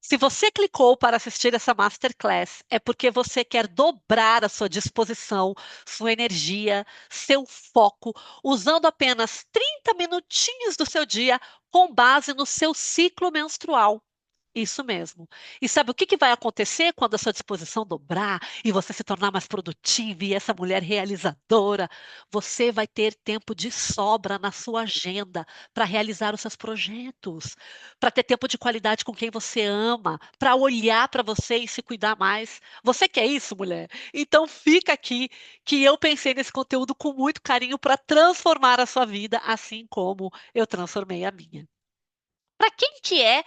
Se você clicou para assistir essa masterclass, é porque você quer dobrar a sua disposição, sua energia, seu foco, usando apenas 30 minutinhos do seu dia com base no seu ciclo menstrual. Isso mesmo. E sabe o que vai acontecer quando a sua disposição dobrar e você se tornar mais produtiva e essa mulher realizadora? Você vai ter tempo de sobra na sua agenda para realizar os seus projetos, para ter tempo de qualidade com quem você ama, para olhar para você e se cuidar mais. Você quer isso, mulher? Então fica aqui que eu pensei nesse conteúdo com muito carinho para transformar a sua vida, assim como eu transformei a minha. Para quem que é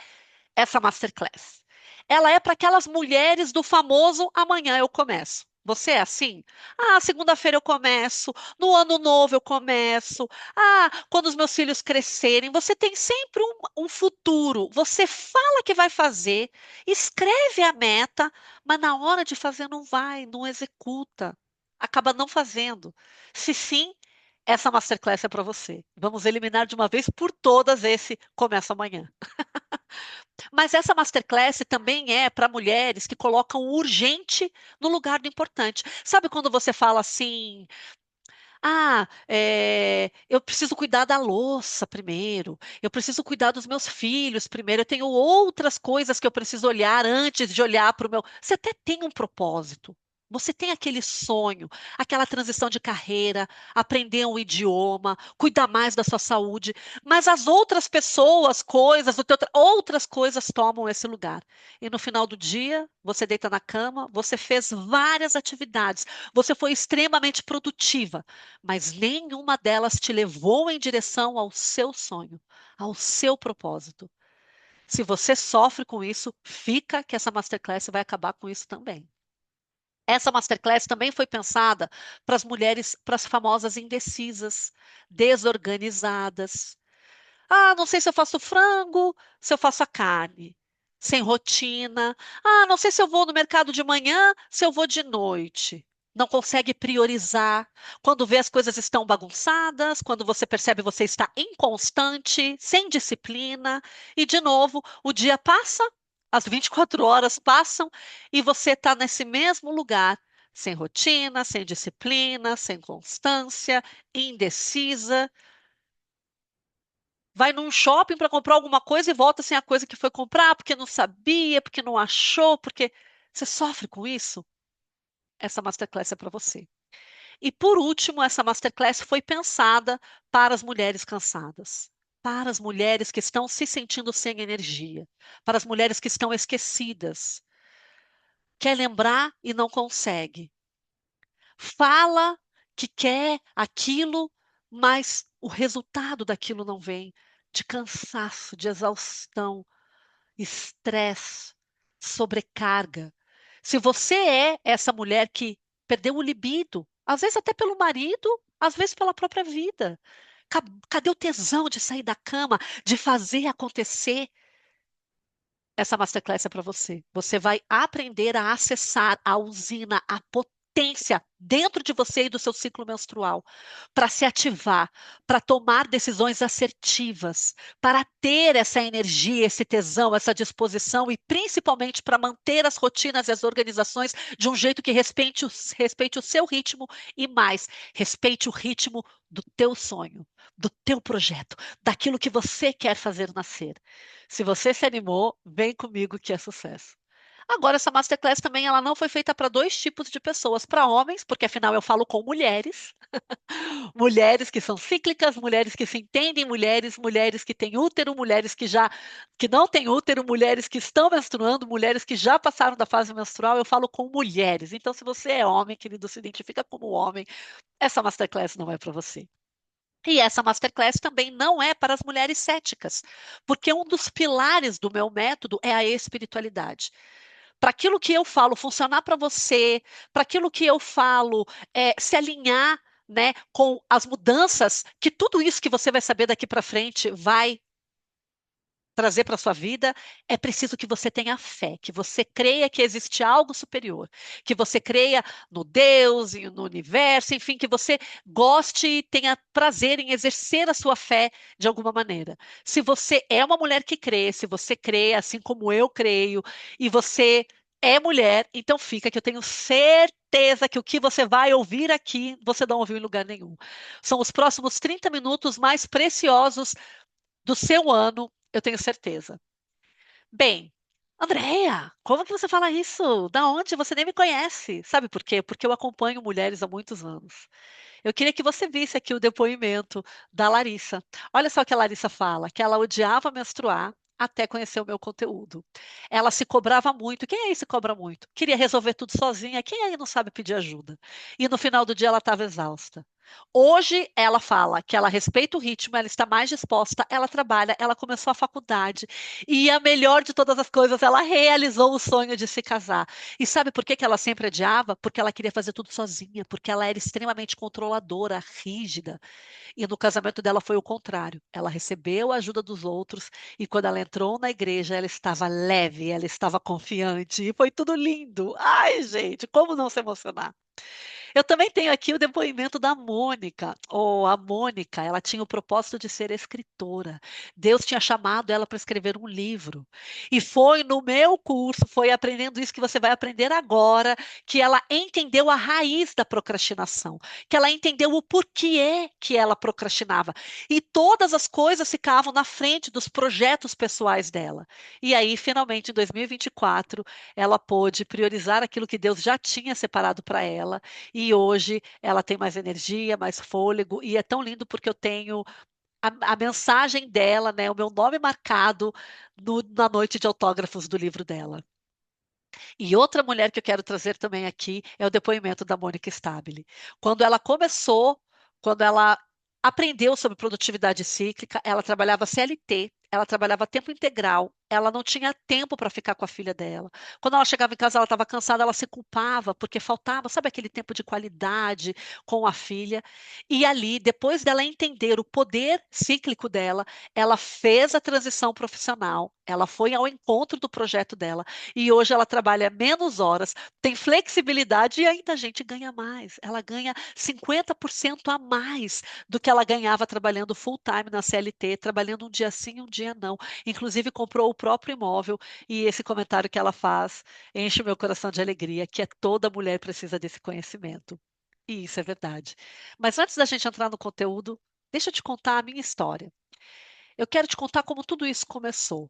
essa masterclass? Ela é para aquelas mulheres do famoso amanhã eu começo. Você é assim? Ah, segunda-feira eu começo, no ano novo eu começo. Ah, quando os meus filhos crescerem, você tem sempre um futuro. Você fala que vai fazer, escreve a meta, mas na hora de fazer não vai, não executa. Acaba não fazendo. Se sim, essa masterclass é para você. Vamos eliminar de uma vez por todas esse começa amanhã. Mas essa masterclass também é para mulheres que colocam o urgente no lugar do importante. Sabe quando você fala assim, eu preciso cuidar da louça primeiro, eu preciso cuidar dos meus filhos primeiro, eu tenho outras coisas que eu preciso olhar antes de olhar para o meu. Você até tem um propósito. Você tem aquele sonho, aquela transição de carreira, aprender um idioma, cuidar mais da sua saúde, mas as outras pessoas, coisas, outras coisas tomam esse lugar. E no final do dia, você deita na cama, você fez várias atividades, você foi extremamente produtiva, mas nenhuma delas te levou em direção ao seu sonho, ao seu propósito. Se você sofre com isso, fica que essa masterclass vai acabar com isso também. Essa masterclass também foi pensada para as mulheres, para as famosas indecisas, desorganizadas. Ah, não sei se eu faço frango, se eu faço a carne. Sem rotina. Ah, não sei se eu vou no mercado de manhã, se eu vou de noite. Não consegue priorizar. Quando vê as coisas estão bagunçadas, quando você percebe você está inconstante, sem disciplina, e de novo, o dia passa, as 24 horas passam e você está nesse mesmo lugar, sem rotina, sem disciplina, sem constância, indecisa, vai num shopping para comprar alguma coisa e volta sem a coisa que foi comprar, porque não sabia, porque não achou, porque você sofre com isso. Essa masterclass é para você. E por último, essa masterclass foi pensada para as mulheres cansadas, para as mulheres que estão se sentindo sem energia, para as mulheres que estão esquecidas, quer lembrar e não consegue. Fala que quer aquilo, mas o resultado daquilo não vem, de cansaço, de exaustão, estresse, sobrecarga. Se você é essa mulher que perdeu o libido, às vezes até pelo marido, às vezes pela própria vida. Cadê o tesão de sair da cama, de fazer acontecer? Essa masterclass é para você. Você vai aprender a acessar a usina, a potência dentro de você e do seu ciclo menstrual, para se ativar, para tomar decisões assertivas, para ter essa energia, esse tesão, essa disposição e principalmente para manter as rotinas e as organizações de um jeito que respeite o seu ritmo e mais, respeite o ritmo do teu sonho, do teu projeto, daquilo que você quer fazer nascer. Se você se animou, vem comigo que é sucesso. Agora, essa masterclass também ela não foi feita para dois tipos de pessoas, para homens, porque afinal eu falo com mulheres, mulheres que são cíclicas, mulheres que se entendem, mulheres que têm útero, mulheres que não têm útero, mulheres que estão menstruando, mulheres que já passaram da fase menstrual, eu falo com mulheres. Então, se você é homem, querido, se identifica como homem, essa masterclass não é para você. E essa masterclass também não é para as mulheres céticas, porque um dos pilares do meu método é a espiritualidade. Para aquilo que eu falo funcionar para você, para aquilo que eu falo se alinhar, né, com as mudanças, que tudo isso que você vai saber daqui para frente vai trazer para a sua vida, é preciso que você tenha fé, que você creia que existe algo superior, que você creia no Deus e no universo, enfim, que você goste e tenha prazer em exercer a sua fé de alguma maneira. Se você é uma mulher que crê, se você crê assim como eu creio, e você é mulher, então fica que eu tenho certeza que o que você vai ouvir aqui, você não ouviu em lugar nenhum. São os próximos 30 minutos mais preciosos do seu ano, eu tenho certeza. Bem, Andréia, como que você fala isso? Da onde? Você nem me conhece. Sabe por quê? Porque eu acompanho mulheres há muitos anos. Eu queria que você visse aqui o depoimento da Larissa. Olha só o que a Larissa fala, que ela odiava menstruar até conhecer o meu conteúdo. Ela se cobrava muito. Quem aí se cobra muito? Queria resolver tudo sozinha. Quem aí não sabe pedir ajuda? E no final do dia ela estava exausta. Hoje ela fala que ela respeita o ritmo, ela está mais disposta, ela trabalha, ela começou a faculdade e a melhor de todas as coisas, ela realizou o sonho de se casar. E sabe por que que ela sempre adiava? Porque ela queria fazer tudo sozinha, porque ela era extremamente controladora, rígida. E no casamento dela foi o contrário. Ela recebeu a ajuda dos outros e quando ela entrou na igreja, ela estava leve, ela estava confiante e foi tudo lindo. Ai, gente, como não se emocionar? Eu também tenho aqui o depoimento da Mônica. Oh, a Mônica, ela tinha o propósito de ser escritora. Deus tinha chamado ela para escrever um livro. E foi no meu curso, foi aprendendo isso que você vai aprender agora, que ela entendeu a raiz da procrastinação, que ela entendeu o porquê que ela procrastinava. E todas as coisas ficavam na frente dos projetos pessoais dela. E aí, finalmente, em 2024, ela pôde priorizar aquilo que Deus já tinha separado para ela e hoje ela tem mais energia, mais fôlego, e é tão lindo porque eu tenho a mensagem dela, né, o meu nome marcado na noite de autógrafos do livro dela. E outra mulher que eu quero trazer também aqui é o depoimento da Mônica Stabile. Quando ela começou, quando ela aprendeu sobre produtividade cíclica, ela trabalhava CLT, ela trabalhava tempo integral, ela não tinha tempo para ficar com a filha dela. Quando ela chegava em casa, ela estava cansada, ela se culpava porque faltava, sabe, aquele tempo de qualidade com a filha. E ali, depois dela entender o poder cíclico dela, ela fez a transição profissional, ela foi ao encontro do projeto dela e hoje ela trabalha menos horas, tem flexibilidade e ainda a gente ganha mais. Ela ganha 50% a mais do que ela ganhava trabalhando full time na CLT, trabalhando um dia sim, um dia não. Inclusive comprou o próprio imóvel e esse comentário que ela faz enche o meu coração de alegria, que é toda mulher precisa desse conhecimento. E isso é verdade. Mas antes da gente entrar no conteúdo, deixa eu te contar a minha história. Eu quero te contar como tudo isso começou.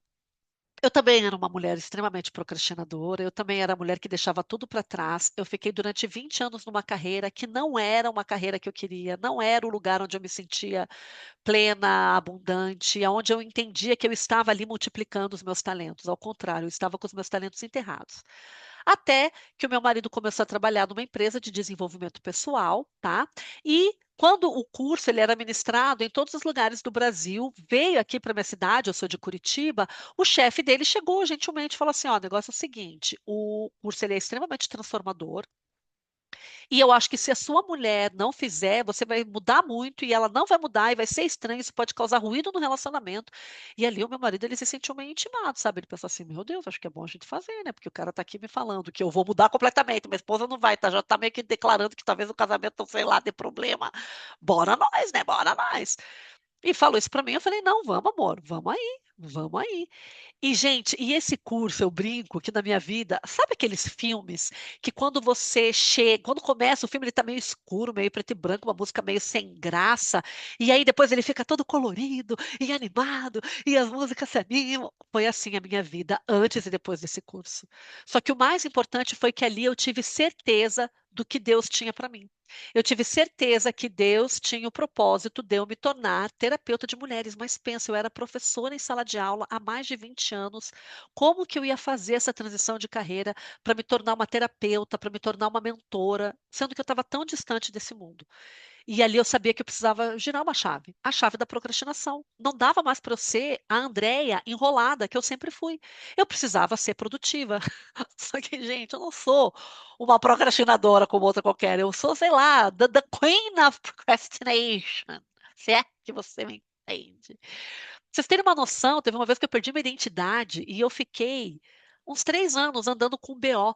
Eu também era uma mulher extremamente procrastinadora, eu também era a mulher que deixava tudo para trás. Eu fiquei durante 20 anos numa carreira que não era uma carreira que eu queria, não era o lugar onde eu me sentia plena, abundante, onde eu entendia que eu estava ali multiplicando os meus talentos. Ao contrário, eu estava com os meus talentos enterrados. Até que o meu marido começou a trabalhar numa empresa de desenvolvimento pessoal, tá? E quando o curso ele era ministrado em todos os lugares do Brasil, veio aqui para minha cidade, eu sou de Curitiba, o chefe dele chegou gentilmente e falou assim: ó, o negócio é o seguinte, o curso ele é extremamente transformador, e eu acho que se a sua mulher não fizer, você vai mudar muito e ela não vai mudar e vai ser estranho, isso pode causar ruído no relacionamento. E ali o meu marido, ele se sentiu meio intimado, sabe? Ele pensou assim, meu Deus, acho que é bom a gente fazer, né? Porque o cara tá aqui me falando que eu vou mudar completamente, minha esposa não vai, tá? Já tá meio que declarando que talvez o casamento, não sei lá, dê problema. Bora nós, né? Bora nós. E falou isso pra mim, eu falei, não, vamos amor, vamos aí, vamos aí. E, gente, e esse curso, eu brinco que na minha vida, sabe aqueles filmes que quando você chega, quando começa o filme, ele tá meio escuro, meio preto e branco, uma música meio sem graça, e aí depois ele fica todo colorido e animado, e as músicas se animam. Foi assim a minha vida, antes e depois desse curso. Só que o mais importante foi que ali eu tive certeza do que Deus tinha para mim. Eu tive certeza que Deus tinha o propósito de eu me tornar terapeuta de mulheres, mas pensa, eu era professora em sala de aula há mais de 20 anos. Como que eu ia fazer essa transição de carreira para me tornar uma terapeuta, para me tornar uma mentora, sendo que eu estava tão distante desse mundo? E ali eu sabia que eu precisava girar uma chave, a chave da procrastinação. Não dava mais para eu ser a Andréia enrolada, que eu sempre fui. Eu precisava ser produtiva. Só que, gente, eu não sou uma procrastinadora como outra qualquer. Eu sou, sei lá, the queen of procrastination. Se é que você me entende. Vocês terem uma noção, teve uma vez que eu perdi minha identidade e eu fiquei uns 3 anos andando com BO.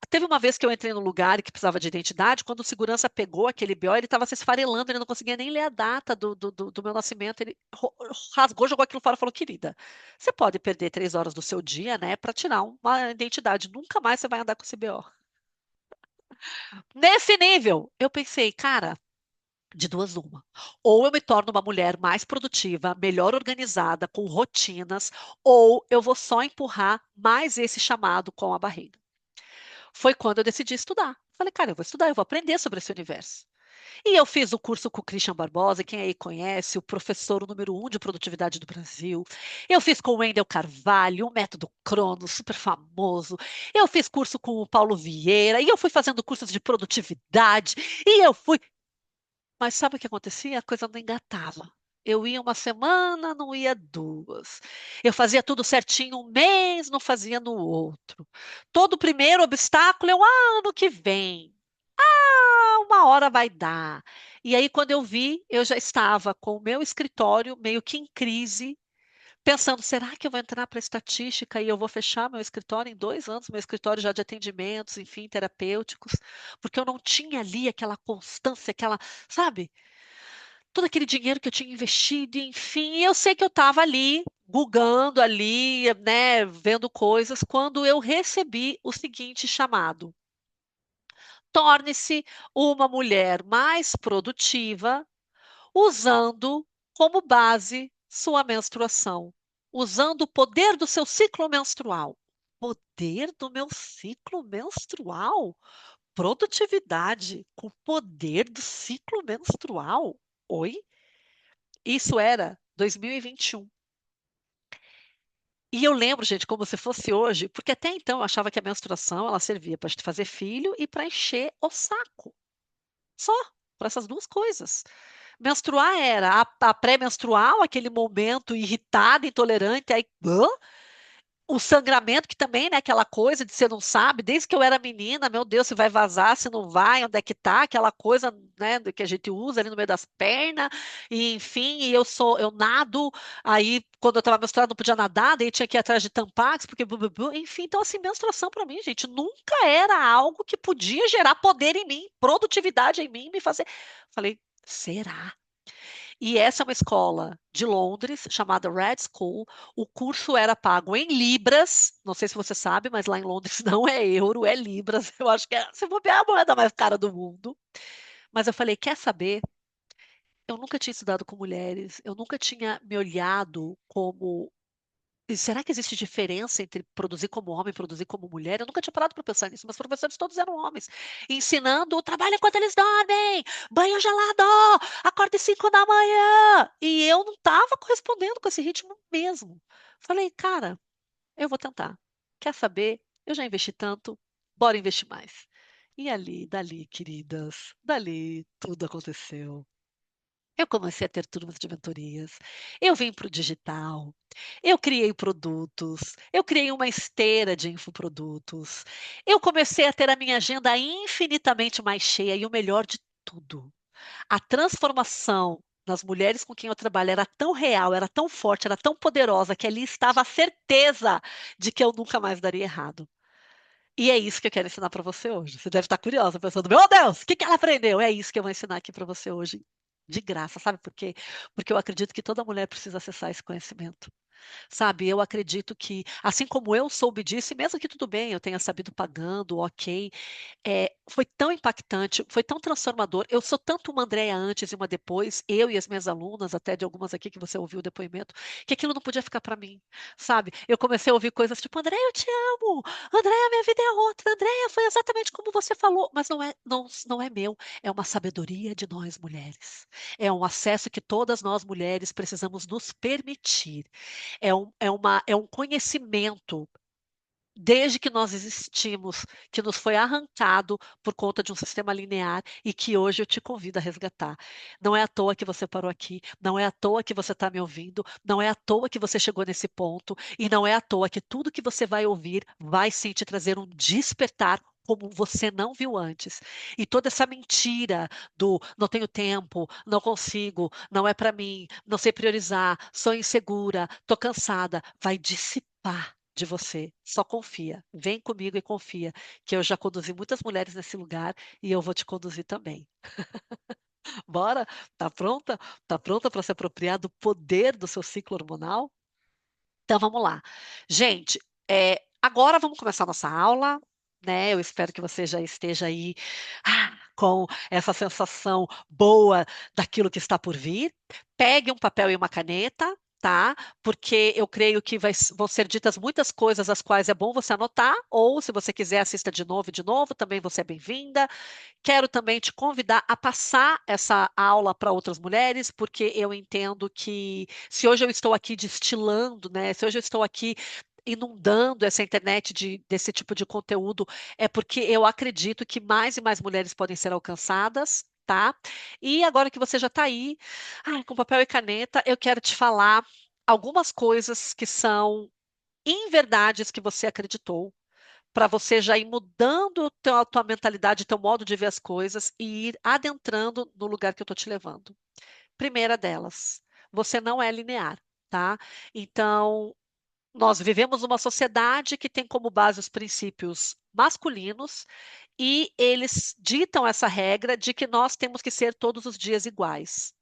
Teve uma vez que eu entrei no lugar e que precisava de identidade, quando o segurança pegou aquele BO, ele estava se esfarelando, ele não conseguia nem ler a data do meu nascimento. Ele rasgou, jogou aquilo fora e falou: querida, você pode perder 3 horas do seu dia, né, para tirar uma identidade. Nunca mais você vai andar com esse BO. Nesse nível, eu pensei, cara, de duas uma. Ou eu me torno uma mulher mais produtiva, melhor organizada, com rotinas, ou eu vou só empurrar mais esse chamado com a barriga. Foi quando eu decidi estudar. Falei, cara, eu vou estudar, eu vou aprender sobre esse universo. E eu fiz o curso com o Christian Barbosa, quem aí conhece, o professor número um de produtividade do Brasil. Eu fiz com o Wendel Carvalho, o método Cronos, super famoso. Eu fiz curso com o Paulo Vieira, e eu fui fazendo cursos de produtividade, e eu fui. Mas sabe o que acontecia? A coisa não engatava. Eu ia uma semana, não ia duas. Eu fazia tudo certinho um mês, não fazia no outro. Todo primeiro obstáculo, ano que vem. Uma hora vai dar. E aí, quando eu vi, eu já estava com o meu escritório meio que em crise, pensando: será que eu vou entrar para estatística e eu vou fechar meu escritório em 2 anos, meu escritório já de atendimentos, enfim, terapêuticos, porque eu não tinha ali aquela constância, aquela, sabe? Todo aquele dinheiro que eu tinha investido, enfim, e eu sei que eu estava ali, gugando ali, né, vendo coisas, quando eu recebi o seguinte chamado: torne-se uma mulher mais produtiva, usando como base sua menstruação, usando o poder do seu ciclo menstrual. Poder do meu ciclo menstrual? Produtividade com poder do ciclo menstrual? Oi? Isso era 2021. E eu lembro, gente, como se fosse hoje, porque até então eu achava que a menstruação ela servia para fazer filho e para encher o saco. Só, para essas duas coisas. Menstruar era a pré-menstrual, aquele momento irritado, intolerante, aí o sangramento, que também, né, aquela coisa de você não sabe, desde que eu era menina, meu Deus, se vai vazar, se não vai, onde é que tá, aquela coisa, né, que a gente usa ali no meio das pernas, e enfim, e eu nado, aí quando eu tava menstruada não podia nadar, daí tinha que ir atrás de tampax, porque, enfim, então assim, menstruação para mim, gente, nunca era algo que podia gerar poder em mim, produtividade em mim, me fazer. Falei, será? E essa é uma escola de Londres, chamada Red School. O curso era pago em libras. Não sei se você sabe, mas lá em Londres não é euro, é libras. Eu acho que é, se bobear, a moeda mais cara do mundo. Mas eu falei, quer saber? Eu nunca tinha estudado com mulheres, eu nunca tinha me olhado como. E será que existe diferença entre produzir como homem e produzir como mulher? Eu nunca tinha parado para pensar nisso. Meus professores todos eram homens, ensinando, trabalha enquanto eles dormem, banho gelado, acorde 5 da manhã. E eu não estava correspondendo com esse ritmo mesmo. Falei, cara, eu vou tentar. Quer saber? Eu já investi tanto, bora investir mais. E ali, dali, queridas, dali tudo aconteceu. Eu comecei a ter turmas de mentorias, eu vim para o digital, eu criei produtos, eu criei uma esteira de infoprodutos, eu comecei a ter a minha agenda infinitamente mais cheia e o melhor de tudo, a transformação nas mulheres com quem eu trabalho era tão real, era tão forte, era tão poderosa que ali estava a certeza de que eu nunca mais daria errado. E é isso que eu quero ensinar para você hoje. Você deve estar curiosa, pensando, meu Deus, o que que ela aprendeu? É isso que eu vou ensinar aqui para você hoje, de graça, sabe por quê? Porque eu acredito que toda mulher precisa acessar esse conhecimento. Sabe, eu acredito que, assim como eu soube disso, e mesmo que tudo bem, eu tenha sabido pagando, ok, foi tão impactante, foi tão transformador. Eu sou tanto uma Andréia antes e uma depois, eu e as minhas alunas, até de algumas aqui que você ouviu o depoimento, que aquilo não podia ficar para mim, sabe? Eu comecei a ouvir coisas tipo: Andréia, eu te amo, Andréia, minha vida é outra, Andréia, foi exatamente como você falou, mas não é meu, é uma sabedoria de nós mulheres, é um acesso que todas nós mulheres precisamos nos permitir, é um conhecimento desde que nós existimos, que nos foi arrancado por conta de um sistema linear e que hoje eu te convido a resgatar. Não é à toa que você parou aqui, não é à toa que você está me ouvindo, não é à toa que você chegou nesse ponto, e não é à toa que tudo que você vai ouvir vai sim te trazer um despertar como você não viu antes. E toda essa mentira do não tenho tempo, não consigo, não é para mim, não sei priorizar, sou insegura, tô cansada, vai dissipar de você. Só confia. Vem comigo e confia, que eu já conduzi muitas mulheres nesse lugar e eu vou te conduzir também. Bora? Tá pronta? Tá pronta para se apropriar do poder do seu ciclo hormonal? Então vamos lá. Gente, agora vamos começar nossa aula, né? Eu espero que você já esteja aí com essa sensação boa daquilo que está por vir. Pegue um papel e uma caneta, tá? Porque eu creio que vão ser ditas muitas coisas as quais é bom você anotar, ou se você quiser, assista de novo, também você é bem-vinda. Quero também te convidar a passar essa aula para outras mulheres, porque eu entendo que se hoje eu estou aqui destilando, né? Se hoje eu estou aqui inundando essa internet desse tipo de conteúdo, é porque eu acredito que mais e mais mulheres podem ser alcançadas, tá? E agora que você já está aí, com papel e caneta, eu quero te falar algumas coisas que são inverdades que você acreditou para você já ir mudando a tua mentalidade, teu modo de ver as coisas e ir adentrando no lugar que eu estou te levando. Primeira delas, você não é linear, tá? Então, nós vivemos uma sociedade que tem como base os princípios masculinos e eles ditam essa regra de que nós temos que ser todos os dias iguais.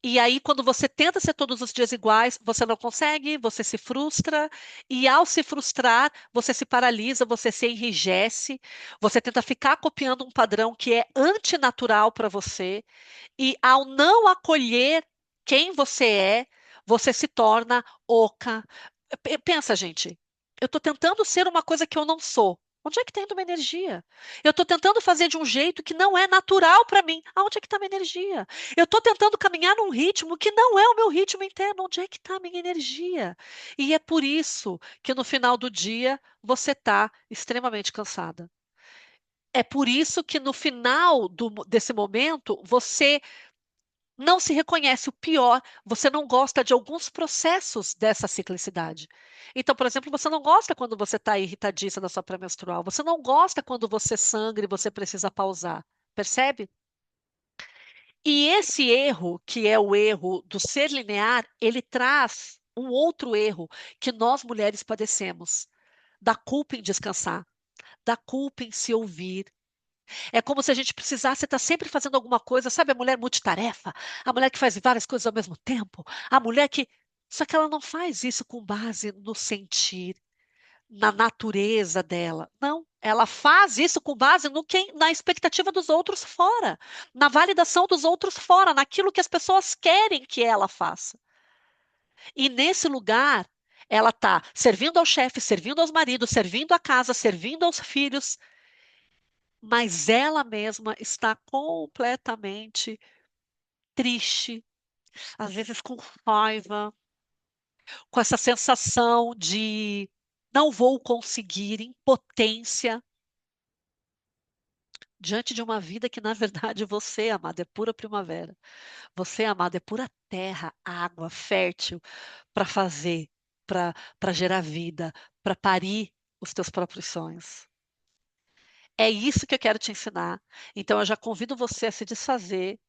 E aí, quando você tenta ser todos os dias iguais, você não consegue, você se frustra, e ao se frustrar, você se paralisa, você se enrijece, você tenta ficar copiando um padrão que é antinatural para você, e ao não acolher quem você é, você se torna oca. Pensa, gente, eu estou tentando ser uma coisa que eu não sou. Onde é que está indo minha energia? Eu estou tentando fazer de um jeito que não é natural para mim. Aonde é que está minha energia? Eu estou tentando caminhar num ritmo que não é o meu ritmo interno. Onde é que está minha energia? E é por isso que no final do dia você está extremamente cansada. É por isso que no final desse momento você não se reconhece. O pior, você não gosta de alguns processos dessa ciclicidade. Então, por exemplo, você não gosta quando você está irritadiça da sua pré-menstrual. Você não gosta quando você sangra e você precisa pausar. Percebe? E esse erro, que é o erro do ser linear, ele traz um outro erro que nós mulheres padecemos, da culpa em descansar, da culpa em se ouvir. É como se a gente precisasse estar sempre fazendo alguma coisa, sabe? A mulher multitarefa, a mulher que faz várias coisas ao mesmo tempo, a mulher que. Só que ela não faz isso com base no sentir, na natureza dela. Não, ela faz isso com base na expectativa dos outros fora, na validação dos outros fora, naquilo que as pessoas querem que ela faça. E nesse lugar, ela está servindo ao chefe, servindo aos maridos, servindo à casa, servindo aos filhos, mas ela mesma está completamente triste, às vezes com raiva, com essa sensação de não vou conseguir, impotência, diante de uma vida que, na verdade, você, amada, é pura primavera. Você, amada, é pura terra, água fértil para fazer, para gerar vida, para parir os teus próprios sonhos. É isso que eu quero te ensinar. Então, eu já convido você a se desfazer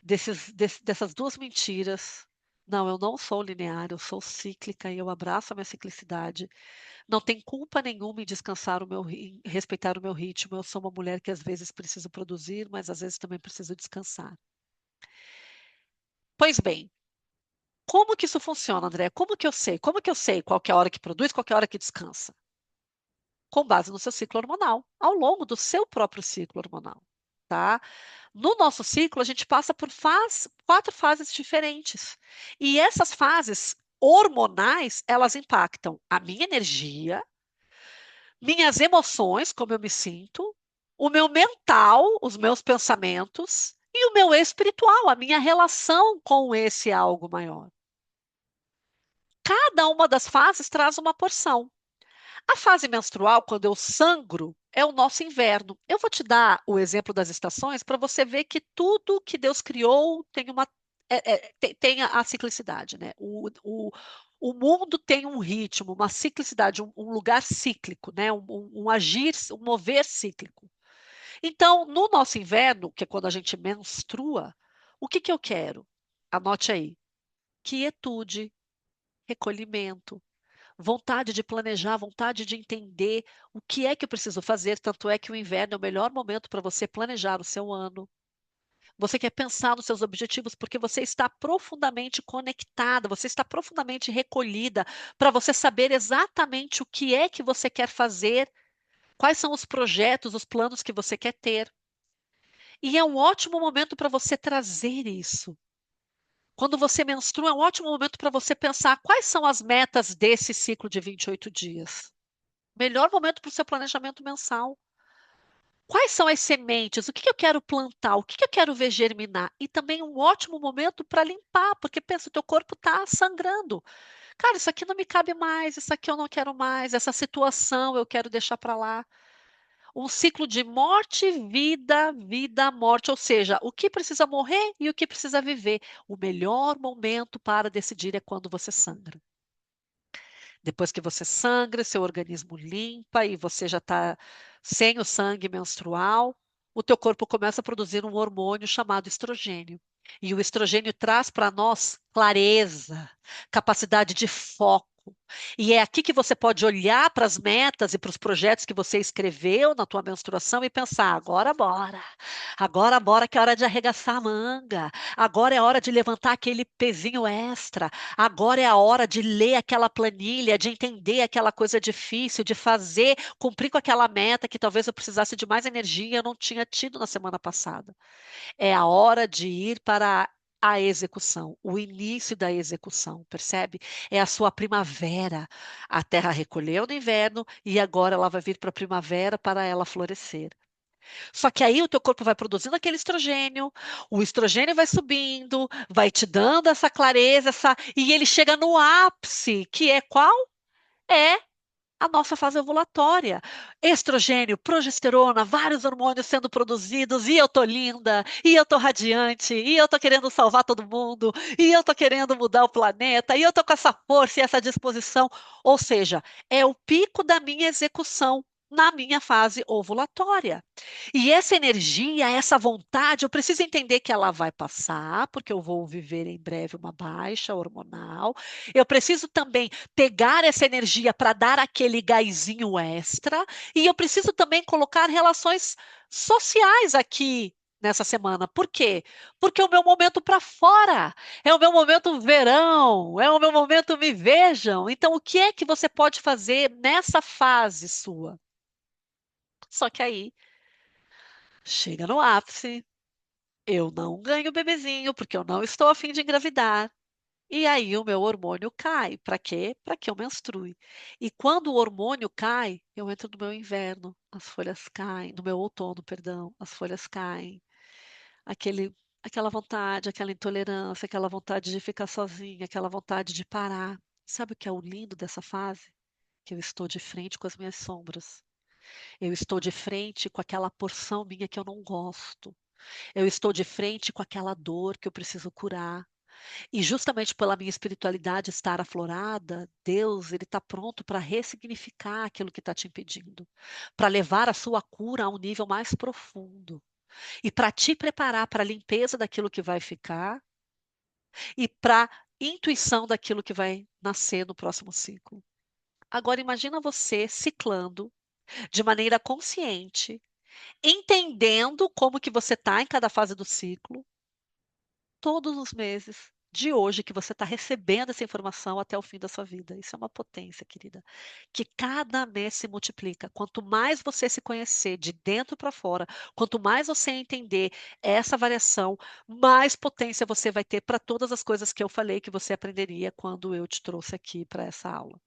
dessas duas mentiras. Não, eu não sou linear, eu sou cíclica e eu abraço a minha ciclicidade. Não tem culpa nenhuma em descansar em respeitar o meu ritmo. Eu sou uma mulher que às vezes preciso produzir, mas às vezes também preciso descansar. Pois bem, como que isso funciona, André? Como que eu sei? Como que eu sei qual que é a hora que produz, qual que é a hora que descansa? Com base no seu ciclo hormonal, ao longo do seu próprio ciclo hormonal, tá? No nosso ciclo, a gente passa por quatro fases diferentes. E essas fases hormonais, elas impactam a minha energia, minhas emoções, como eu me sinto, o meu mental, os meus pensamentos, e o meu espiritual, a minha relação com esse algo maior. Cada uma das fases traz uma porção. A fase menstrual, quando eu sangro, é o nosso inverno. Eu vou te dar o exemplo das estações para você ver que tudo que Deus criou tem tem a ciclicidade, né? O mundo tem um ritmo, uma ciclicidade, um lugar cíclico, né? Um agir, um mover cíclico. Então, no nosso inverno, que é quando a gente menstrua, o que que eu quero? Anote aí: quietude, recolhimento, vontade de planejar, vontade de entender o que é que eu preciso fazer. Tanto é que o inverno é o melhor momento para você planejar o seu ano. Você quer pensar nos seus objetivos porque você está profundamente conectada, você está profundamente recolhida para você saber exatamente o que é que você quer fazer, quais são os projetos, os planos que você quer ter. E é um ótimo momento para você trazer isso. Quando você menstrua, é um ótimo momento para você pensar quais são as metas desse ciclo de 28 dias. Melhor momento para o seu planejamento mensal. Quais são as sementes? O que que eu quero plantar? O que que eu quero ver germinar? E também um ótimo momento para limpar, porque pensa, o teu corpo está sangrando. Cara, isso aqui não me cabe mais, isso aqui eu não quero mais, essa situação eu quero deixar para lá. Um ciclo de morte, vida, vida, morte, ou seja, o que precisa morrer e o que precisa viver. O melhor momento para decidir é quando você sangra. Depois que você sangra, seu organismo limpa e você já está sem o sangue menstrual, o teu corpo começa a produzir um hormônio chamado estrogênio. E o estrogênio traz para nós clareza, capacidade de foco. E é aqui que você pode olhar para as metas e para os projetos que você escreveu na tua menstruação e pensar: agora bora. Agora bora que é hora de arregaçar a manga. Agora é hora de levantar aquele pezinho extra. Agora é a hora de ler aquela planilha, de entender aquela coisa difícil, de fazer, cumprir com aquela meta que talvez eu precisasse de mais energia e eu não tinha tido na semana passada. É a hora de ir para a execução, o início da execução, percebe? É a sua primavera. A terra recolheu no inverno e agora ela vai vir para a primavera para ela florescer. Só que aí o teu corpo vai produzindo aquele estrogênio, o estrogênio vai subindo, vai te dando essa clareza, e ele chega no ápice, que é qual? É a nossa fase ovulatória. Estrogênio, progesterona, vários hormônios sendo produzidos, e eu tô linda, e eu tô radiante, e eu tô querendo salvar todo mundo, e eu tô querendo mudar o planeta, e eu tô com essa força e essa disposição. Ou seja, é o pico da minha execução na minha fase ovulatória. E essa energia, essa vontade, eu preciso entender que ela vai passar, porque eu vou viver em breve uma baixa hormonal. Eu preciso também pegar essa energia para dar aquele gásinho extra. E eu preciso também colocar relações sociais aqui nessa semana. Por quê? Porque é o meu momento para fora. É o meu momento verão. É o meu momento me vejam. Então, o que é que você pode fazer nessa fase sua? Só que aí chega no ápice. Eu não ganho bebezinho porque eu não estou a fim de engravidar. E aí o meu hormônio cai. Para quê? Para que eu menstrue. E quando o hormônio cai, eu entro no meu inverno, as folhas caem, no meu outono, perdão, as folhas caem. Aquele, aquela vontade, aquela intolerância, aquela vontade de ficar sozinha, aquela vontade de parar. Sabe o que é o lindo dessa fase? Que eu estou de frente com as minhas sombras. Eu estou de frente com aquela porção minha que eu não gosto. Eu estou de frente com aquela dor que eu preciso curar. E justamente pela minha espiritualidade estar aflorada, Deus, ele está pronto para ressignificar aquilo que está te impedindo, para levar a sua cura a um nível mais profundo e para te preparar para a limpeza daquilo que vai ficar e para intuição daquilo que vai nascer no próximo ciclo. Agora imagina você ciclando de maneira consciente, entendendo como que você está em cada fase do ciclo, todos os meses de hoje que você está recebendo essa informação até o fim da sua vida. Isso é uma potência, querida. Que cada mês se multiplica. Quanto mais você se conhecer de dentro para fora, quanto mais você entender essa variação, mais potência você vai ter para todas as coisas que eu falei que você aprenderia quando eu te trouxe aqui para essa aula.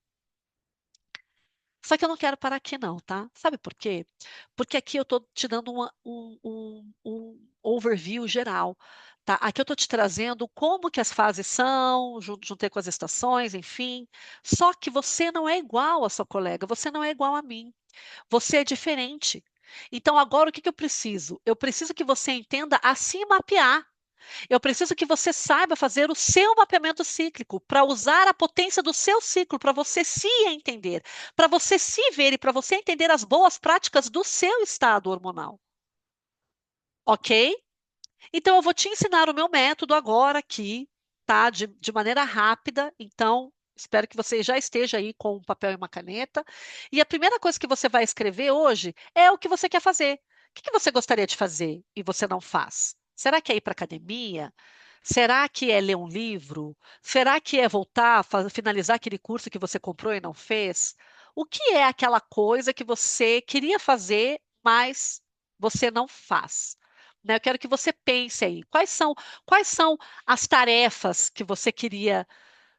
Só que eu não quero parar aqui não, tá? Sabe por quê? Porque aqui eu estou te dando um overview geral, tá? Aqui eu estou te trazendo como que as fases são, juntei com as estações, enfim. Só que você não é igual à sua colega, você não é igual a mim. Você é diferente. Então agora o que que eu preciso? Eu preciso que você entenda a se mapear. Eu preciso que você saiba fazer o seu mapeamento cíclico para usar a potência do seu ciclo, para você se entender, para você se ver e para você entender as boas práticas do seu estado hormonal. Ok? Então, eu vou te ensinar o meu método agora aqui, tá? De maneira rápida. Então, espero que você já esteja aí com um papel e uma caneta. E a primeira coisa que você vai escrever hoje é o que você quer fazer. O que que você gostaria de fazer e você não faz? Será que é ir para academia? Será que é ler um livro? Será que é voltar, finalizar aquele curso que você comprou e não fez? O que é aquela coisa que você queria fazer, mas você não faz? Né? Eu quero que você pense aí, quais são as tarefas que você queria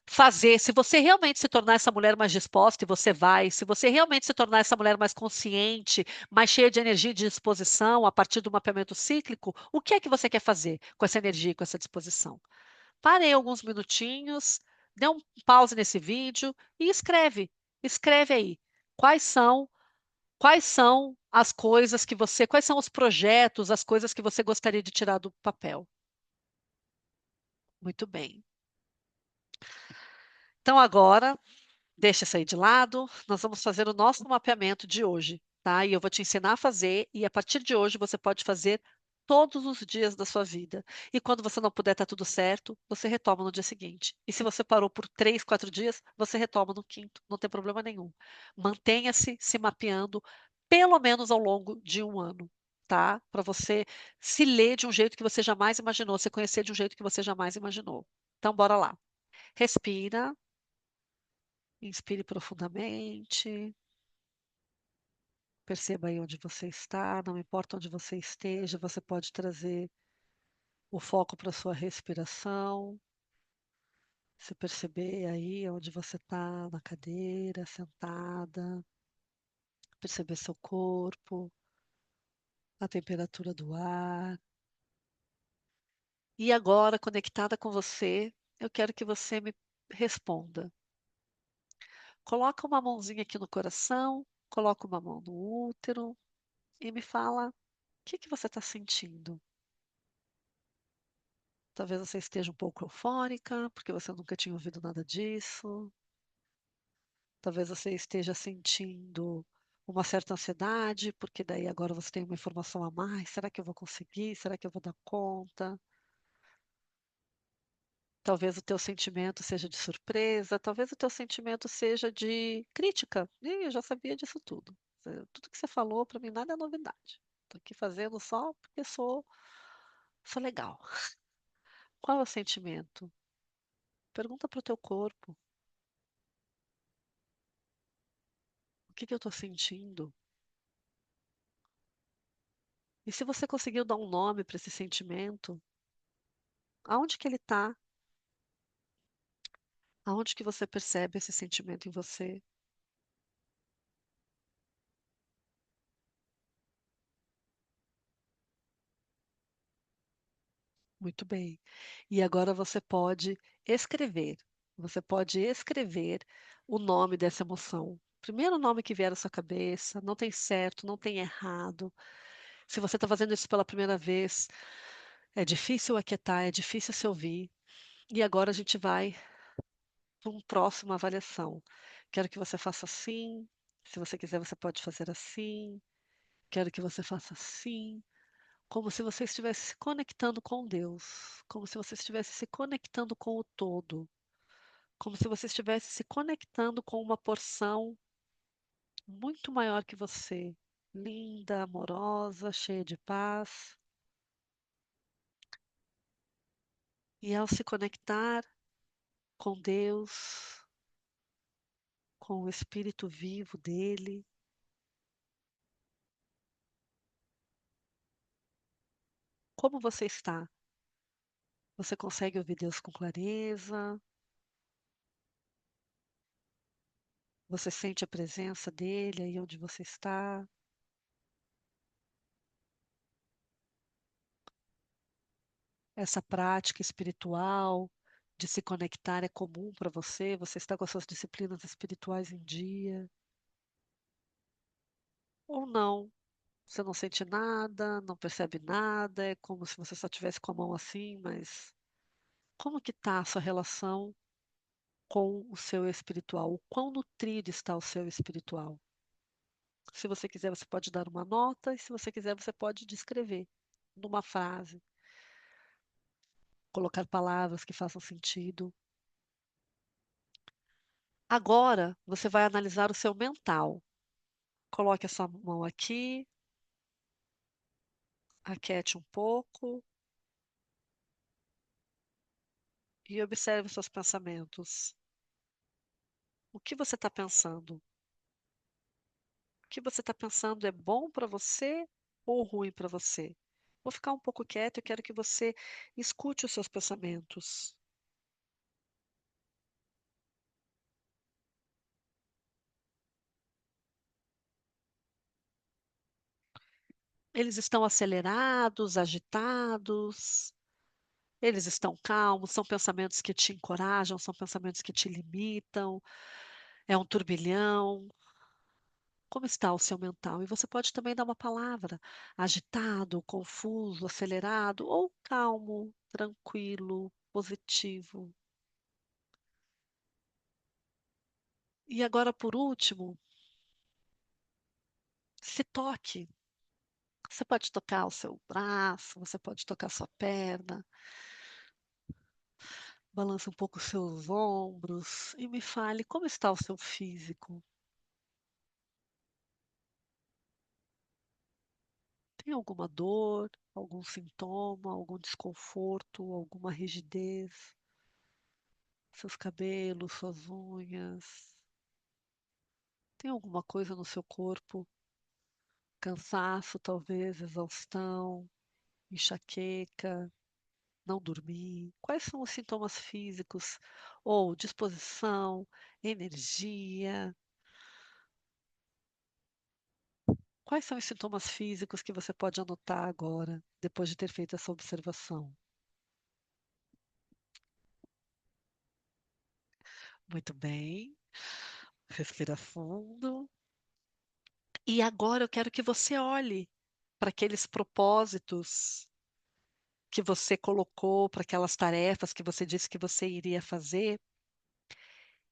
fazer? Se você realmente se tornar essa mulher mais disposta, e você vai, se você realmente se tornar essa mulher mais consciente, mais cheia de energia e de disposição a partir do mapeamento cíclico, o que é que você quer fazer com essa energia e com essa disposição? Pare aí alguns minutinhos, dê um pause nesse vídeo e escreve. Escreve aí. Quais são Quais são as coisas que você, quais são os projetos, as coisas que você gostaria de tirar do papel? Muito bem. Então agora, deixa isso aí de lado, nós vamos fazer o nosso mapeamento de hoje, tá? E eu vou te ensinar a fazer, e a partir de hoje você pode fazer todos os dias da sua vida. E quando você não puder, tá tudo certo, você retoma no dia seguinte. E se você parou por 3, 4 dias, você retoma no quinto, não tem problema nenhum. Mantenha-se se mapeando pelo menos ao longo de um ano, tá? Para você se ler de um jeito que você jamais imaginou, se conhecer de um jeito que você jamais imaginou. Então, bora lá. Respira. Inspire profundamente. Perceba aí onde você está. Não importa onde você esteja, você pode trazer o foco para a sua respiração. Se perceber aí onde você está, na cadeira, sentada. Perceber seu corpo, a temperatura do ar. E agora, conectada com você, eu quero que você me responda. Coloca uma mãozinha aqui no coração, coloca uma mão no útero e me fala o que que você está sentindo. Talvez você esteja um pouco eufórica, porque você nunca tinha ouvido nada disso. Talvez você esteja sentindo uma certa ansiedade, porque daí agora você tem uma informação a mais. Será que eu vou conseguir? Será que eu vou dar conta? Talvez o teu sentimento seja de surpresa, talvez o teu sentimento seja de crítica. Ih, eu já sabia disso tudo. Tudo que você falou para mim nada é novidade. Estou aqui fazendo só porque sou legal. Qual é o sentimento? Pergunta para o teu corpo. O que que eu estou sentindo? E se você conseguiu dar um nome para esse sentimento, aonde que ele está? Aonde que você percebe esse sentimento em você? Muito bem. E agora você pode escrever. Você pode escrever o nome dessa emoção. Primeiro nome que vier à sua cabeça, não tem certo, não tem errado. Se você está fazendo isso pela primeira vez, é difícil aquietar, é difícil se ouvir. E agora a gente vai para uma próxima avaliação. Quero que você faça assim. Se você quiser, você pode fazer assim. Quero que você faça assim, como se você estivesse se conectando com Deus, como se você estivesse se conectando com o todo, como se você estivesse se conectando com uma porção muito maior que você, linda, amorosa, cheia de paz. E ao se conectar com Deus, com o espírito vivo dele, como você está? Você consegue ouvir Deus com clareza? Você sente a presença dele aí onde você está? Essa prática espiritual de se conectar é comum para você? Você está com as suas disciplinas espirituais em dia? Ou não? Você não sente nada, não percebe nada, é como se você só tivesse com a mão assim, mas como que está a sua relação com o seu espiritual? O quão nutrido está o seu espiritual? Se você quiser, você pode dar uma nota, e se você quiser, você pode descrever numa frase, colocar palavras que façam sentido. Agora, você vai analisar o seu mental. Coloque a sua mão aqui, aquiete um pouco e observe os seus pensamentos. O que você está pensando? O que você está pensando é bom para você ou ruim para você? Vou ficar um pouco quieto, eu quero que você escute os seus pensamentos. Eles estão acelerados, agitados, eles estão calmos, são pensamentos que te encorajam, são pensamentos que te limitam, é um turbilhão. Como está o seu mental? E você pode também dar uma palavra: agitado, confuso, acelerado ou calmo, tranquilo, positivo. E agora, por último, se toque. Você pode tocar o seu braço, você pode tocar a sua perna, balance um pouco os seus ombros e me fale como está o seu físico. Tem alguma dor, algum sintoma, algum desconforto, alguma rigidez? Seus cabelos, suas unhas? Tem alguma coisa no seu corpo? Cansaço, talvez, exaustão, enxaqueca, não dormir? Quais são os sintomas físicos? Ou disposição, energia? Quais são os sintomas físicos que você pode anotar agora, depois de ter feito essa observação? Muito bem. Respira fundo. E agora eu quero que você olhe para aqueles propósitos que você colocou, para aquelas tarefas que você disse que você iria fazer,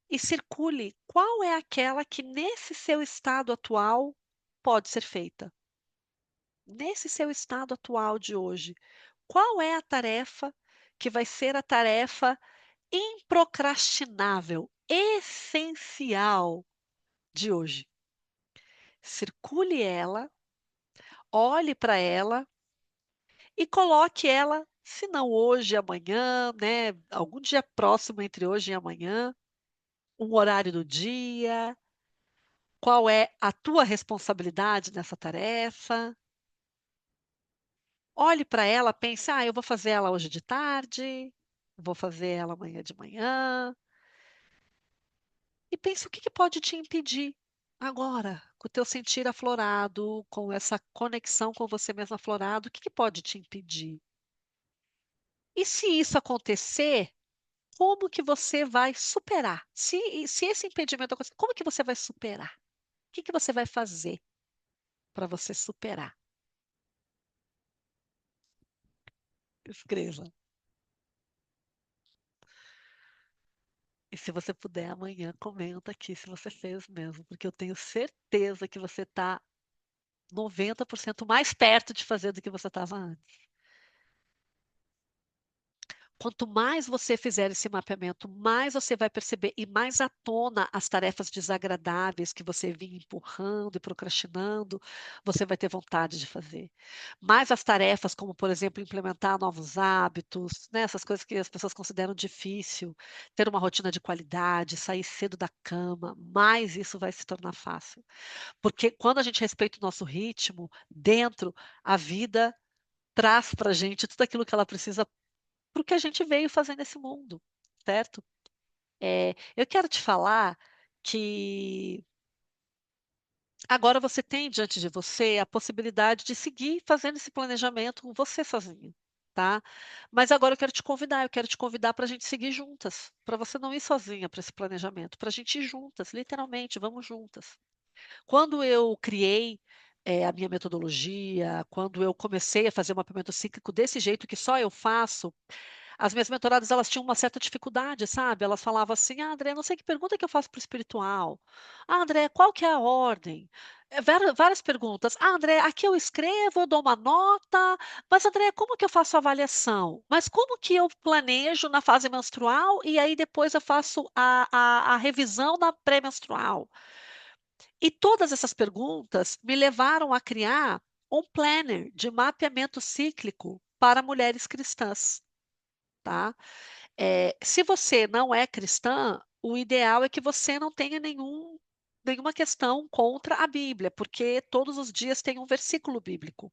e circule qual é aquela que, nesse seu estado atual, pode ser feita. Nesse seu estado atual de hoje, qual é a tarefa que vai ser a tarefa improcrastinável, essencial de hoje? Circule ela, olhe para ela e coloque ela, se não hoje, amanhã, né, algum dia próximo entre hoje e amanhã, um horário do dia, qual é a tua responsabilidade nessa tarefa. Olhe para ela, pense, eu vou fazer ela hoje de tarde, vou fazer ela amanhã de manhã, e pense o que que pode te impedir agora, com o teu sentir aflorado, com essa conexão com você mesmo aflorado, o que que pode te impedir? E se isso acontecer, como que você vai superar? Se esse impedimento acontecer, como que você vai superar? O que que você vai fazer para você superar? Escreva. E se você puder amanhã, comenta aqui se você fez mesmo, porque eu tenho certeza que você está 90% mais perto de fazer do que você estava antes. Quanto mais você fizer esse mapeamento, mais você vai perceber e mais à tona as tarefas desagradáveis que você vinha empurrando e procrastinando, você vai ter vontade de fazer. Mais as tarefas como, por exemplo, implementar novos hábitos, né, essas coisas que as pessoas consideram difícil, ter uma rotina de qualidade, sair cedo da cama, mais isso vai se tornar fácil. Porque quando a gente respeita o nosso ritmo, dentro, a vida traz para a gente tudo aquilo que ela precisa para o que a gente veio fazer nesse mundo, certo? Eu quero te falar que agora você tem diante de você a possibilidade de seguir fazendo esse planejamento com você sozinho, tá? Mas agora eu quero te convidar para a gente seguir juntas, para você não ir sozinha para esse planejamento, para a gente ir juntas, literalmente, vamos juntas. Quando eu criei a minha metodologia, quando eu comecei a fazer o mapeamento cíclico desse jeito que só eu faço, as minhas mentoradas, elas tinham uma certa dificuldade, sabe? Elas falavam assim: "Ah, André, não sei que pergunta que eu faço para o espiritual. Ah, André, qual que é a ordem?" Várias perguntas. "Ah, André, aqui eu escrevo, eu dou uma nota, mas André, como que eu faço a avaliação? Mas como que eu planejo na fase menstrual e aí depois eu faço a revisão na pré-menstrual?" E todas essas perguntas me levaram a criar um planner de mapeamento cíclico para mulheres cristãs, tá? Se você não é cristã, o ideal é que você não tenha nenhuma questão contra a Bíblia, porque todos os dias tem um versículo bíblico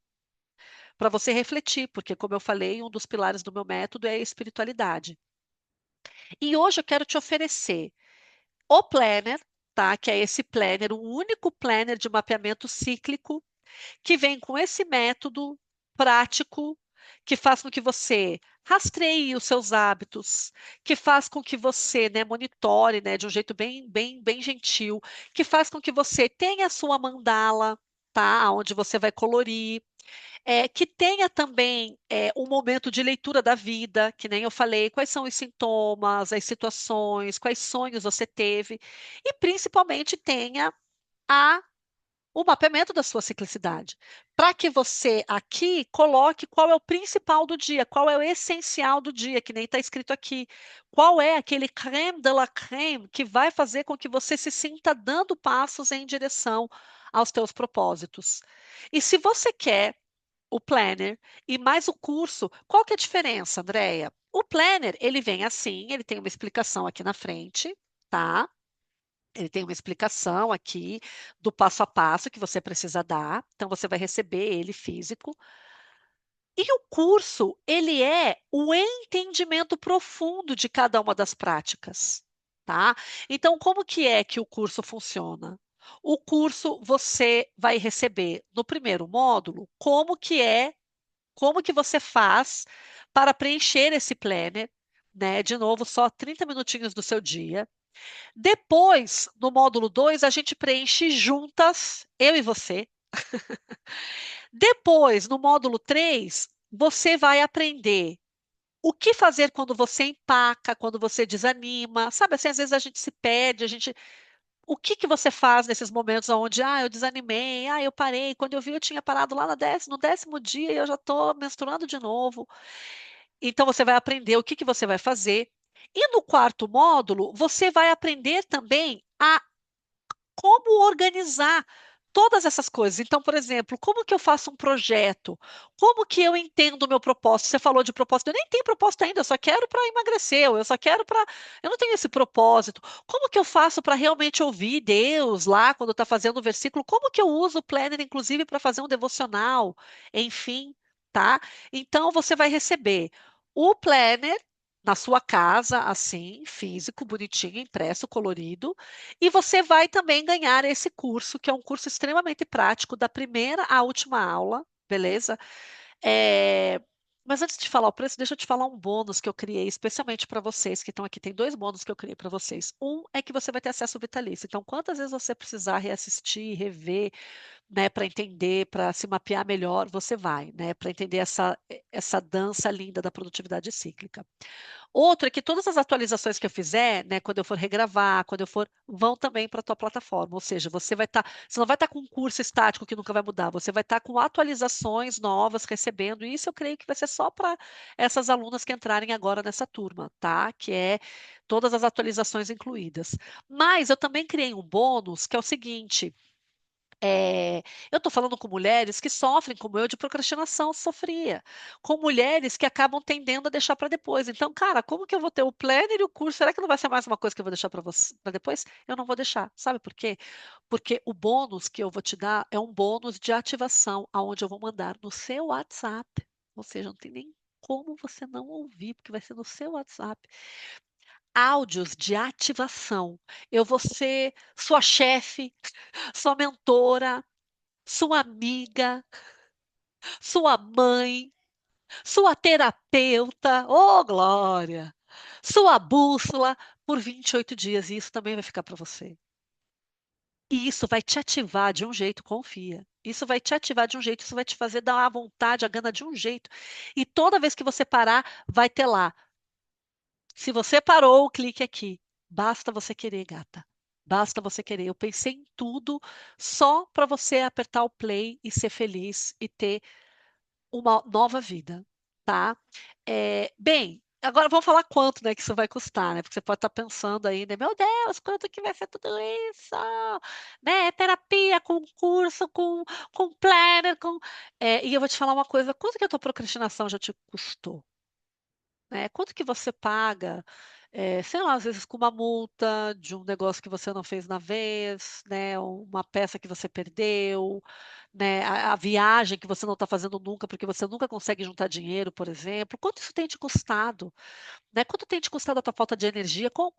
para você refletir, porque, como eu falei, um dos pilares do meu método é a espiritualidade. E hoje eu quero te oferecer o planner, tá? Que é esse planner, o único planner de mapeamento cíclico que vem com esse método prático que faz com que você rastreie os seus hábitos, que faz com que você, né, monitore, né, de um jeito bem gentil, que faz com que você tenha a sua mandala, tá, onde você vai colorir, que tenha também um momento de leitura da vida, que nem eu falei, quais são os sintomas, as situações, quais sonhos você teve, e principalmente tenha a o mapeamento da sua ciclicidade, para que você aqui coloque qual é o principal do dia, qual é o essencial do dia, que nem está escrito aqui, qual é aquele crème de la crème que vai fazer com que você se sinta dando passos em direção aos teus propósitos. E se você quer o planner e mais o curso, qual que é a diferença, Andréia? O planner, ele vem assim, ele tem uma explicação aqui na frente, tá? Ele tem uma explicação aqui do passo a passo que você precisa dar, então você vai receber ele físico. E o curso, ele é o entendimento profundo de cada uma das práticas, tá? Então, como que é que o curso funciona? O curso você vai receber no primeiro módulo como que você faz para preencher esse planner, né? De novo, só 30 minutinhos do seu dia. Depois, no módulo 2, a gente preenche juntas, eu e você. Depois, no módulo 3, você vai aprender o que fazer quando você empaca, quando você desanima. Sabe assim, às vezes a gente se perde, o que que você faz nesses momentos onde, eu desanimei, eu parei, quando eu vi eu tinha parado lá no 10º dia e eu já estou menstruando de novo. Então você vai aprender o que que você vai fazer. E no quarto módulo, você vai aprender também a como organizar todas essas coisas. Então, por exemplo, como que eu faço um projeto? Como que eu entendo o meu propósito? Você falou de propósito, eu nem tenho propósito ainda, eu só quero para emagrecer, ou eu só quero para. Eu não tenho esse propósito. Como que eu faço para realmente ouvir Deus lá quando está fazendo o versículo? Como que eu uso o planner, inclusive, para fazer um devocional? Enfim, tá? Então, você vai receber o planner na sua casa, assim, físico, bonitinho, impresso, colorido. E você vai também ganhar esse curso, que é um curso extremamente prático, da primeira à última aula, beleza? É, Mas antes de falar o preço, deixa eu te falar um bônus que eu criei especialmente para vocês que estão aqui. Tem dois bônus que eu criei para vocês. Um é que você vai ter acesso ao vitalício. Então, quantas vezes você precisar reassistir, rever, né, para entender, para se mapear melhor, você vai, né, para entender essa dança linda da produtividade cíclica. Outro é que todas as atualizações que eu fizer, né, quando eu for regravar, quando eu for, vão também para a tua plataforma. Ou seja, você não vai estar com um curso estático que nunca vai mudar, você vai estar com atualizações novas recebendo. E isso eu creio que vai ser só para essas alunas que entrarem agora nessa turma, tá? Que é todas as atualizações incluídas. Mas eu também criei um bônus que é o seguinte. É, eu estou falando com mulheres que sofrem, como eu, de procrastinação, sofria. Com mulheres que acabam tendendo a deixar para depois. Então, cara, como que eu vou ter o planner e o curso? Será que não vai ser mais uma coisa que eu vou deixar para você para depois? Eu não vou deixar. Sabe por quê? Porque o bônus que eu vou te dar é um bônus de ativação, aonde eu vou mandar no seu WhatsApp. Ou seja, não tem nem como você não ouvir, porque vai ser no seu WhatsApp. Áudios de ativação. Eu vou ser sua chefe, sua mentora, sua amiga, sua mãe, sua terapeuta, oh glória, sua bússola por 28 dias, e isso também vai ficar para você. E isso vai te ativar de um jeito, confia. Isso vai te ativar de um jeito, isso vai te fazer dar a vontade, a gana de um jeito. E toda vez que você parar, vai ter lá. Se você parou, clique aqui. Basta você querer, gata. Basta você querer. Eu pensei em tudo só para você apertar o play e ser feliz e ter uma nova vida, tá? Bem, agora vamos falar quanto, né, que isso vai custar, né? Porque você pode estar pensando aí, né? Meu Deus, quanto que vai ser tudo isso? Né? Terapia, com curso, com planner, e eu vou te falar uma coisa, quanto que a tua procrastinação já te custou? Né? Quanto que você paga, sei lá, às vezes com uma multa de um negócio que você não fez na vez, né? Uma peça que você perdeu, né? A viagem que você não está fazendo nunca, porque você nunca consegue juntar dinheiro, por exemplo. Quanto isso tem te custado? Né? Quanto tem te custado a tua falta de energia? Quão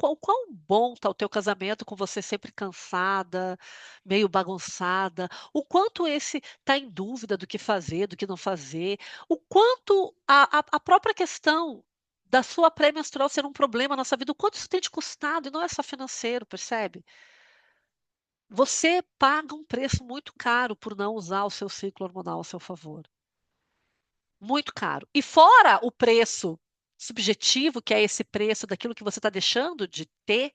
bom está o teu casamento com você sempre cansada, meio bagunçada? O quanto esse está em dúvida do que fazer, do que não fazer? O quanto a própria questão da sua pré-menstrual ser um problema na sua vida, o quanto isso tem te custado, e não é só financeiro, percebe? Você paga um preço muito caro por não usar o seu ciclo hormonal a seu favor. Muito caro. E fora o preço subjetivo, que é esse preço daquilo que você está deixando de ter,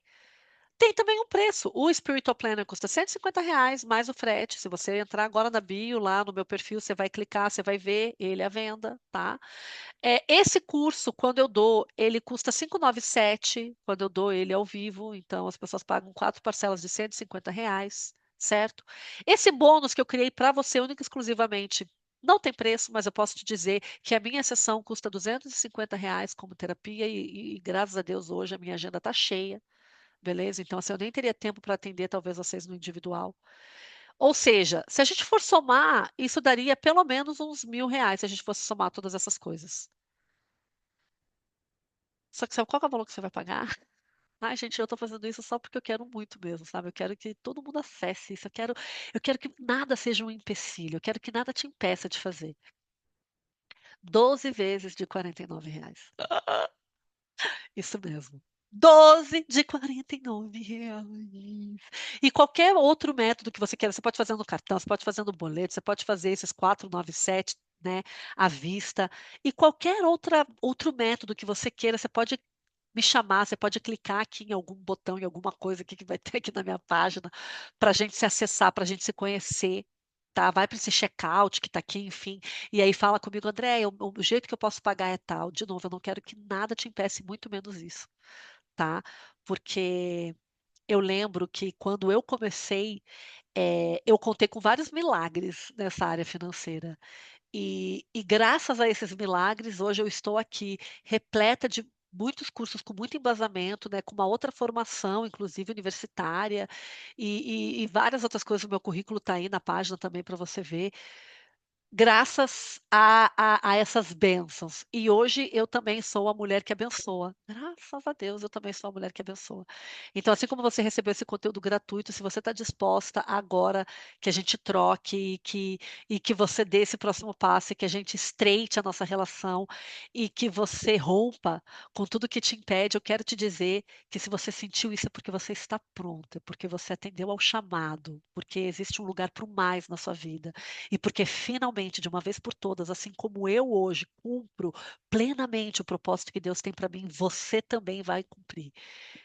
tem também um preço. O Spiritual Planner custa R$ 150 mais o frete. Se você entrar agora na bio, lá no meu perfil, você vai clicar, você vai ver ele à venda, tá? Esse curso, quando eu dou, ele custa 597 quando eu dou ele ao vivo. Então, as pessoas pagam 4 parcelas de R$ 150, certo? Esse bônus que eu criei para você, única e exclusivamente, não tem preço, mas eu posso te dizer que a minha sessão custa R$ 250 como terapia e graças a Deus hoje a minha agenda está cheia, beleza? Então, assim, eu nem teria tempo para atender talvez vocês no individual. Ou seja, se a gente for somar, isso daria pelo menos uns R$ 1.000 se a gente fosse somar todas essas coisas. Só que sabe qual que é o valor que você vai pagar? Ai, gente, eu tô fazendo isso só porque eu quero muito mesmo, sabe? Eu quero que todo mundo acesse isso. Eu quero que nada seja um empecilho. Eu quero que nada te impeça de fazer. 12 vezes de R$ 49. Isso mesmo. 12 de R$ 49. E qualquer outro método que você queira, você pode fazer no cartão, você pode fazer no boleto, você pode fazer esses 497, né, à vista. E qualquer outro método que você queira, você pode me chamar, você pode clicar aqui em algum botão, em alguma coisa aqui que vai ter aqui na minha página, para a gente se acessar, para a gente se conhecer, tá? Vai para esse checkout que está aqui, enfim, e aí fala comigo, André, o jeito que eu posso pagar é tal. De novo, eu não quero que nada te impeça, muito menos isso, tá? Porque eu lembro que quando eu comecei, eu contei com vários milagres nessa área financeira. E graças a esses milagres, hoje eu estou aqui repleta de muitos cursos com muito embasamento, né, com uma outra formação, inclusive universitária, e várias outras coisas. O meu currículo está aí na página também para você ver graças a essas bênçãos. E hoje eu também sou a mulher que abençoa. Graças a Deus, eu também sou a mulher que abençoa. Então, assim como você recebeu esse conteúdo gratuito, se você está disposta agora que a gente troque e que você dê esse próximo passo, e que a gente estreite a nossa relação e que você rompa com tudo que te impede, eu quero te dizer que se você sentiu isso é porque você está pronta, é porque você atendeu ao chamado, porque existe um lugar para o mais na sua vida. E porque finalmente, de uma vez por todas, assim como eu hoje cumpro plenamente o propósito que Deus tem para mim, você também vai cumprir.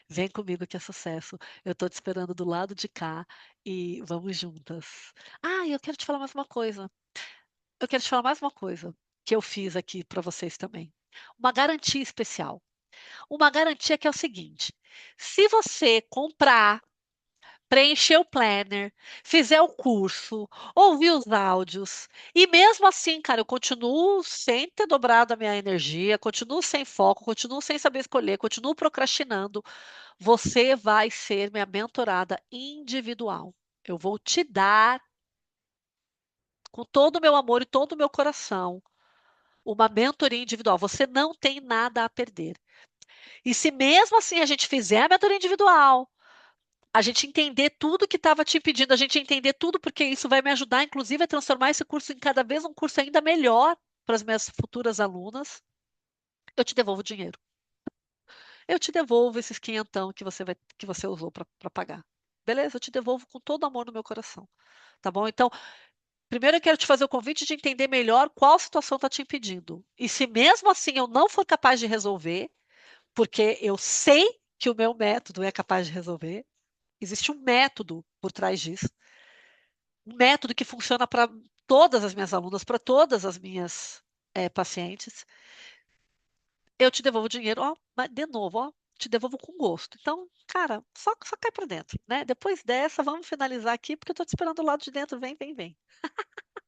Vem comigo que é sucesso. Eu estou te esperando do lado de cá e vamos juntas. Ah, e eu quero te falar mais uma coisa. Eu quero te falar mais uma coisa que eu fiz aqui para vocês também. Uma garantia especial. Uma garantia que é o seguinte: se você comprar, preencher o planner, fizer o curso, ouvir os áudios, e mesmo assim, cara, eu continuo sem ter dobrado a minha energia, continuo sem foco, continuo sem saber escolher, continuo procrastinando, você vai ser minha mentorada individual. Eu vou te dar, com todo o meu amor e todo o meu coração, uma mentoria individual. Você não tem nada a perder. E se mesmo assim a gente fizer a mentoria individual, a gente entender tudo que estava te impedindo, a gente entender tudo, porque isso vai me ajudar, inclusive, a transformar esse curso em cada vez um curso ainda melhor para as minhas futuras alunas. Eu te devolvo o dinheiro. Eu te devolvo esses quinhentão que você usou para pagar. Beleza, eu te devolvo com todo amor no meu coração. Tá bom? Então, primeiro eu quero te fazer o convite de entender melhor qual situação está te impedindo. E se mesmo assim eu não for capaz de resolver, porque eu sei que o meu método é capaz de resolver, existe um método por trás disso, um método que funciona para todas as minhas alunas, para todas as minhas pacientes. Eu te devolvo o dinheiro, ó, mas de novo, ó, te devolvo com gosto. Então, cara, só cai para dentro, né? Depois dessa, vamos finalizar aqui, porque eu tô te esperando do lado de dentro. Vem, vem, vem.